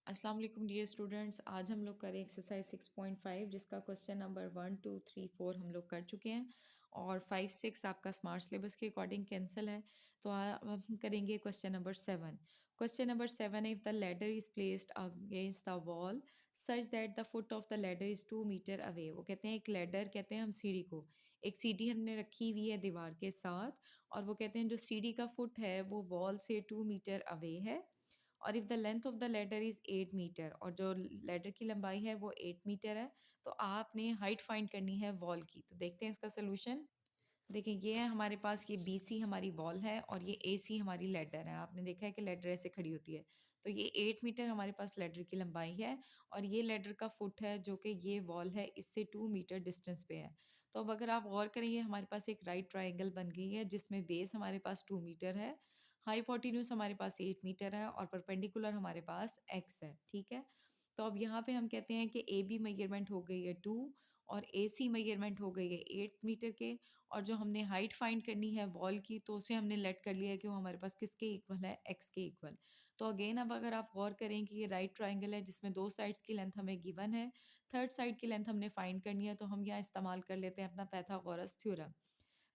अस्सलाम वालेकुम dear students. आज हम लोग करें एक्सरसाइज 6.5 जिसका क्वेश्चन नंबर 1 2 3 4 हम लोग कर चुके हैं और 5 6 आपका स्मार्ट सिलेबस के अकॉर्डिंग कैंसिल है। तो अब हम करेंगे क्वेश्चन नंबर 7। क्वेश्चन नंबर 7 है, if the ladder is placed against the wall such that the foot of the ladder is 2 metre away. वो कहते हैं एक लैडर, कहते हैं हम सीढ़ी को, एक सीढ़ी हमने रखी हुई है दीवार के साथ और वो कहते हैं जो सीढ़ी का फुट है वो वॉल से 2 मीटर अवे है और if the length of the ladder is 8 metre और जो लैडर की लंबाई है वो 8 मीटर है, तो आपने हाइट फाइंड करनी है वॉल की। तो देखते हैं इसका सॉल्यूशन। देखिए ये है हमारे पास, ये BC हमारी वॉल है और ये AC हमारी लैडर है। आपने देखा है कि लैडर ऐसे खड़ी होती है। तो ये 8 मीटर हमारे पास लैडर की लंबाई है और ये लैडर का फुट है जो कि ये वॉल है इससे 2 मीटर डिस्टेंस पे है। तो अब अगर आप गौर करें, ये हमारे पास एक राइट ट्रायंगल बन गई है जिसमें बेस हमारे पास 2 मीटर है, हाइपोटेन्यूज हमारे पास 8 मीटर है और परपेंडिकुलर हमारे पास x है। ठीक है? तो अब यहाँ पे हम कहते हैं कि AB मेजरमेंट हो गई है 2 और AC मेजरमेंट हो गई है 8 मीटर के और जो हमने हाइट फाइंड करनी है वॉल की तो उसे हमने लेट कर लिया है कि वो हमारे पास किसके इक्वल है, x के इक्वल। तो अगेन अब अगर आप गौर करें कि ये राइट ट्रायंगल है जिसमें दो साइड्स की लेंथ हमें गिवन है, थर्ड साइड की लेंथ हमने फाइंड करनी है, तो हम यहाँ इस्तेमाल कर लेते हैं अपना पैथागोरस थ्योरम।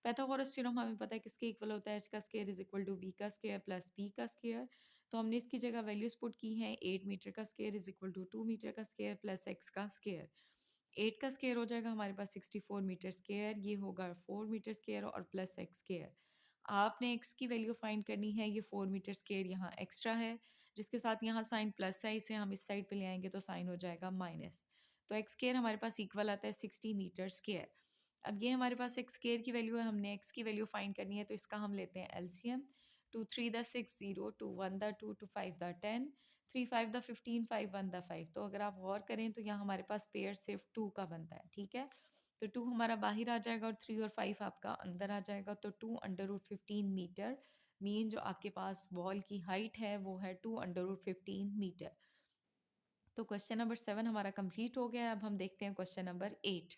पैथागोरस थ्योरम हमें पता है किसके इक्वल होता है, h का square is equal to b का स्क्वायर प्लस p का स्क्वायर। तो हमने इसकी जगह वैल्यूज पुट की हैं, 8 मीटर का square is equal to 2 metre का स्क्वायर प्लस x का स्क्वायर। 8 का स्क्वायर हो जाएगा हमारे पास 64 मीटर स्क्वायर, ये होगा 4 मीटर स्क्वायर और प्लस x स्क्वायर। आपने x की वैल्यू फाइंड करनी है, ये 4 मीटर स्क्वायर यहाँ एक्स्ट्रा है जिसके साथ यहाँ साइन प्लस है, इसे हम इस साइड पे ले आएंगे तो साइन हो जाएगा माइनस। तो x स्क्वायर हमारे पास इक्वल आता है 60 मीटर स्क्वायर। अब ये हमारे पास x स्क्वायर की वैल्यू है, हमने x की वैल्यू फाइंड करनी है तो इसका हम लेते हैं LCM. 2 3 the 6 0, 2 1 the 2, 2 5 the 10, 3 5 the 15, 5 1 the 5। तो अगर आप गौर करें तो यहाँ हमारे पास पेयर सिर्फ 2 का बनता है। ठीक है? तो 2 हमारा बाहर आ जाएगा और 3 और 5 आपका अंदर आ जाएगा। तो 2 अंडर रूट 15 मीटर मीन जो आपके पास वॉल की हाइट है वो है 2 अंडर रूट 15 मीटर। तो क्वेश्चन नंबर 7 हमारा कंप्लीट हो गया है। अब हम देखते हैं क्वेश्चन नंबर 8।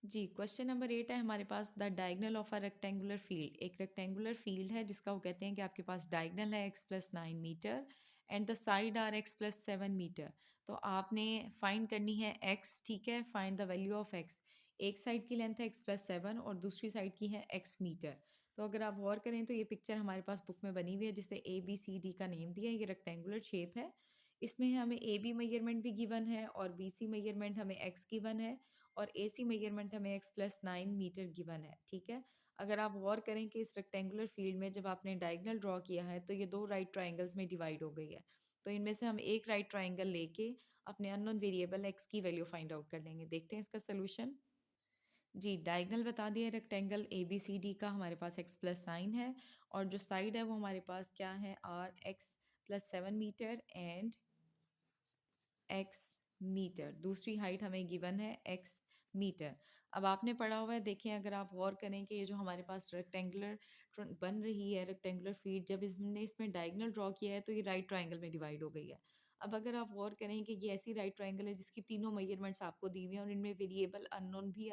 जी, क्वेश्चन नंबर 8 है हमारे पास, the diagonal of a rectangular field. एक रेक्टेंगुलर फील्ड है जिसका वो कहते हैं कि आपके पास डायगोनल है x plus 9 metre and the side are x plus 7 metre. तो आपने फाइंड करनी है x। ठीक है? Find the value of x। एक साइड की लेंथ है x प्लस 7 और दूसरी साइड की है x मीटर। तो अगर आप गौर करें तो ये पिक्चर हमारे पास बुक में बनी हुई है जिसे ABCD का नेम दिया है। ये रेक्टेंगुलर शेप है, इसमें हमें AB मेजरमेंट भी गिवन है और BC मेजरमेंट हमें x गिवन है और AC मेजरमेंट हमें x प्लस 9 मीटर गिवन है। ठीक है? अगर आप गौर करें कि इस रेक्टेंगुलर फील्ड में जब आपने डायगोनल ड्रॉ किया है तो ये दो राइट ट्राइंगल्स में डिवाइड हो गई है। तो इनमें से हम एक राइट ट्राइंगल लेके अपने अननोन वेरिएबल x की वैल्यू फाइंड आउट कर लेंगे। देखते हैं इसका सोल्यूशन। जी, डायगोनल बता दिया रेक्टेंगल ABCD का, हमारे पास x प्लस 9 है और जो साइड है वो हमारे पास क्या है, are x plus 7 metre and x metre. दूसरी हाइट हमें गिवन है x मीटर। अब आपने पढ़ा हुआ है, देखें अगर आप गौर करें कि ये जो हमारे पास रेक्टेंगुलर बन रही है रेक्टेंगुलर फीट, जब हमने इसमें डायगोनल ड्रॉ किया है तो ये राइट ट्रायंगल में डिवाइड हो गई है। अब अगर आप गौर करें कि ये ऐसी राइट ट्रायंगल है जिसकी तीनों मेजरमेंट्स आपको दी हुई हैं और इनमें वेरिएबल अननोन भी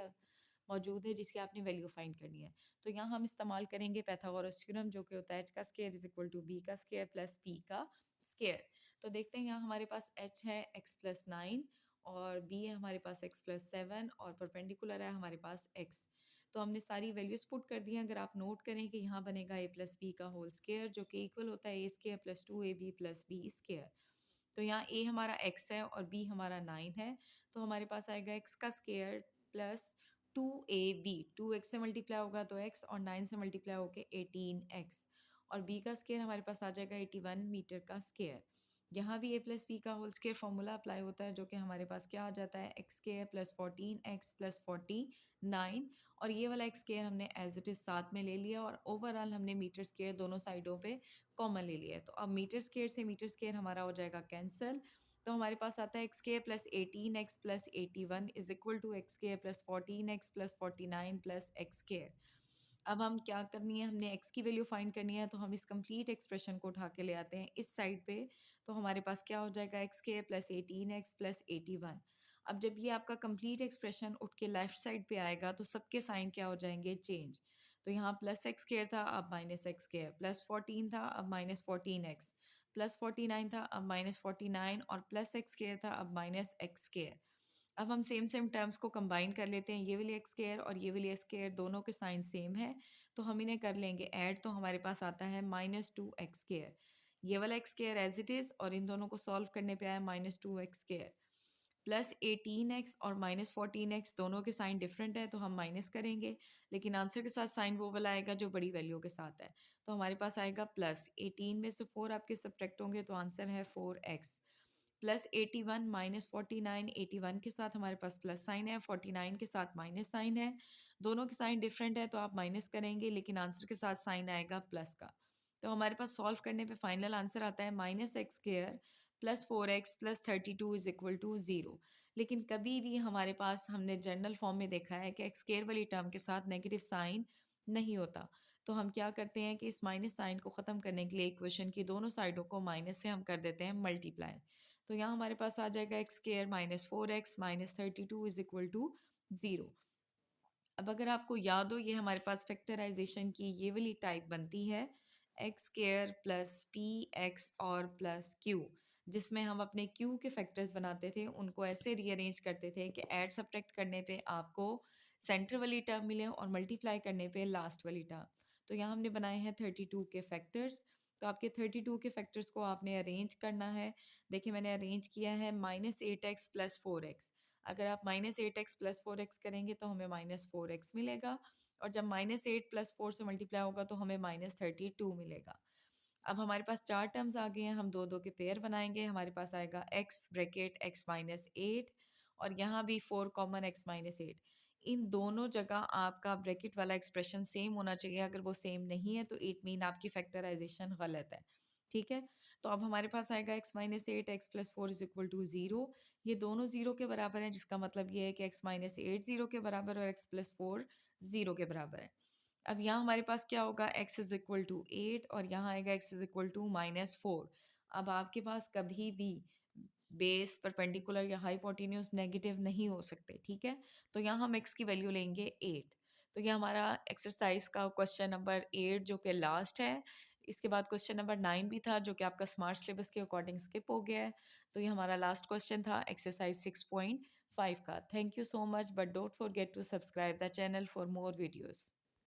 मौजूद है जिसकी आपने वैल्यू फाइंड करनी है। तो यहाँ हम इस्तेमाल करेंगे पैथागोरस थ्योरम जो कि होता है h का square is equal to b का स्क्वायर प्लस p का स्क्वायर। तो देखते हैं यहाँ हमारे पास h है x प्लस 9 और b है हमारे पास x प्लस 7 और परपेंडिकुलर है हमारे पास x। तो हमने सारी वैल्यूज पुट कर दी हैं। अगर आप नोट करें कि यहाँ बनेगा a प्लस बी का होल स्क्वायर जो कि इक्वल होता है a square plus 2ab plus b square. तो यहाँ a हमारा x है और b हमारा 9 है, तो हमारे पास आएगा x का स्क्वायर प्लस 2ab। 2x से मल्टीप्लाई होगा तो x और 9 से मल्टीप्लाई होके 18x और b का स्क्वायर हमारे पास आ जाएगा 81 मीटर का स्क्वायर। यहाँ भी a प्लस बी का होल स्क्वायर फॉर्मूला अप्लाई होता है जो कि हमारे पास क्या आ जाता है, x square plus 14x plus 49 और ये वाला एक्स स्क्वायर हमने एज इट इज़ साथ में ले लिया और ओवरऑल हमने मीटर स्क्वायर दोनों साइडों पे कॉमन ले लिया है। तो अब मीटर स्क्वायर से मीटर स्क्वायर हमारा हो जाएगा कैंसिल। तो हमारे पास आता है x square plus 18x plus 81 is equal to x square plus 14x plus 49 plus x square. अब हम क्या करनी है, हमने x की वैल्यू फाइंड करनी है, तो हम इस कंप्लीट एक्सप्रेशन को उठा के ले आते हैं इस साइड पे। तो हमारे पास क्या हो जाएगा, x square plus 18x plus 81। अब जब ये आपका कंप्लीट एक्सप्रेशन उठ के लेफ्ट साइड पे आएगा तो सबके साइन क्या हो जाएंगे, चेंज। तो यहाँ प्लस एक्स स्क्वायर था अब माइनस एक्स स्क्वायर, प्लस 14 था अब माइनस 14x, प्लस 49 था अब माइनस 49 और प्लस एक्स स्केयर था अब माइनस एक्स स्केयर। अब हम सेम सेम टर्म्स को कंबाइन कर लेते हैं, ये वाली एक्स स्केयर और ये वाली एक्स स्केयर दोनों के साइन सेम है, तो हम इन्हें कर लेंगे ऐड, तो हमारे पास आता है माइनस टू एक्स स्केयर। ये वाला x square as it is और इन दोनों को सॉल्व करने पे आया minus two x square plus 18x और माइनस 14x दोनों के साइन डिफरेंट है तो हम माइनस करेंगे, लेकिन आंसर के साथ साइन वो वाला आएगा जो बड़ी वैल्यू के साथ है, तो हमारे पास आएगा प्लस 18 में से 4 आपके सब्ट्रैक्ट होंगे तो आंसर है 4x प्लस 81 माइनस 49। 81 के साथ हमारे पास प्लस साइन है, 49 के साथ माइनस साइन है, दोनों के साइन डिफरेंट है तो आप माइनस करेंगे लेकिन आंसर के साथ साइन आएगा प्लस का। तो हमारे पास सॉल्व करने पे फाइनल आंसर आता है minus x square plus 4x plus 32 is equal to 0। लेकिन कभी भी हमारे पास हमने जनरल फॉर्म में देखा है कि एक्स स्क्र वाली टर्म के साथ नेगेटिव साइन नहीं होता, तो हम क्या करते हैं कि इस माइनस साइन को ख़त्म करने के लिए इक्वेशन की दोनों साइडों को माइनस से हम कर देते हैं मल्टीप्लाई। तो यहाँ हमारे पास आ जाएगा x square minus 4x minus 32 is equal to 0। अब अगर आपको याद हो ये हमारे पास फैक्टराइजेशन की ये वाली टाइप बनती है x square plus P x और प्लस क्यू, जिसमें हम अपने क्यू के फैक्टर्स बनाते थे, उनको ऐसे रीअरेंज करते थे कि ऐड सब्ट्रैक्ट करने पे आपको सेंटर वाली टर्म मिले और मल्टीप्लाई करने पे लास्ट वाली टर्म। तो यहाँ हमने बनाए हैं 32 के फैक्टर्स, तो आपके 32 के फैक्टर्स को आपने अरेंज करना है। देखिए मैंने अरेंज किया है माइनस 8x प्लस 4x। अगर आप माइनस 8x प्लस 4x करेंगे तो हमें माइनस 4x मिलेगा, और जब माइनस 8 प्लस 4 से मल्टीप्लाई होगा तो हमें माइनस 32 मिलेगा। अब हमारे पास चार टर्म्स आ गए हैं, हम दो दो के पेयर बनाएंगे। हमारे पास आएगा x ब्रैकेट x माइनस 8 और यहाँ भी 4 कॉमन x माइनस 8। इन दोनों जगह आपका ब्रैकेट वाला एक्सप्रेशन सेम होना चाहिए, अगर वो सेम नहीं है तो इट मीन आपकी फैक्टराइजेशन गलत है। ठीक है, तो अब हमारे पास आएगा x minus 8 x plus 4 is equal to 0। ये दोनों जीरो के बराबर हैं, जिसका मतलब ये है कि x माइनस 8 जीरो के बराबर और x प्लस 4 जीरो के बराबर है। अब यहाँ हमारे पास क्या होगा x इज इक्वल टू 8 और यहाँ आएगा x is equal to minus 4। अब आपके पास कभी भी बेस परपेंडिकुलर या हाइपोटेन्यूज नेगेटिव नहीं हो सकते, ठीक है। तो यहाँ हम x की वैल्यू लेंगे 8। तो ये हमारा एक्सरसाइज का क्वेश्चन नंबर 8 जो कि लास्ट है। इसके बाद क्वेश्चन नंबर 9 भी था जो कि आपका स्मार्ट सिलेबस के अकॉर्डिंग स्किप हो गया है। तो ये हमारा लास्ट क्वेश्चन था एक्सरसाइज 6.5 का। Thank you so much, but don't forget to subscribe the channel for more videos.